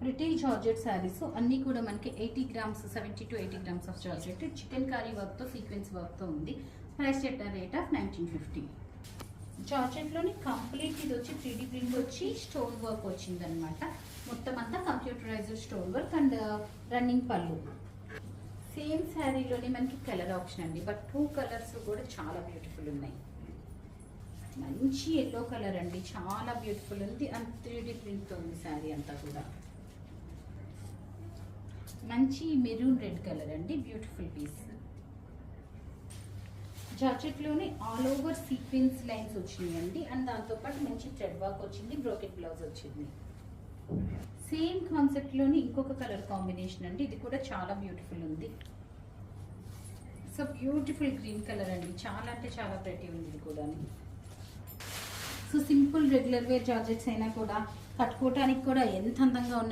Pretty georgette saris అన్నీ కూడా మనకి 80 grams 70 to 80 grams of georgette chikankari వర్క్తో సీక్వెన్స్ వర్క్తో ఉంది. Price at the rate of 1950. జార్జెట్లోని కంప్లీట్ ఇది వచ్చి 3D ప్రింట్ వచ్చి స్టోన్ వర్క్ వచ్చిందనమాట. మొత్తం అంతా computerised stone work and running పళ్ళు. సేమ్ శారీలోని మనకి కలర్ ఆప్షన్ అండి, బట్ 2 కలర్స్ కూడా చాలా బ్యూటిఫుల్ ఉన్నాయి. మంచి ఎల్లో కలర్ అండి, చాలా బ్యూటిఫుల్ ఉంది అండ్ 3D ప్రింట్తో ఉంది శారీ అంతా కూడా. మంచి మెరూన్ రెడ్ కలర్ అండి, బ్యూటిఫుల్ పీస్. జార్జెట్లోనే ఆల్ ఓవర్ సీక్వెన్స్ లైన్స్ వచ్చినాయండి అండ్ దాంతోపాటు మంచి థ్రెడ్ వర్క్ వచ్చింది, బ్రోకెట్ బ్లౌజ్ వచ్చింది. సేమ్ కాన్సెప్ట్లోని ఇంకొక కలర్ కాంబినేషన్ అండి, ఇది కూడా చాలా బ్యూటిఫుల్ ఉంది. సో బ్యూటిఫుల్ గ్రీన్ కలర్ అండి, చాలా అంటే చాలా ప్రెటీ ఉంది ఇది కూడా. So simple regular wear georgettes అయినా కూడా కట్టుకోవటానికి కూడా ఎంత అందంగా ఉన్నాయి.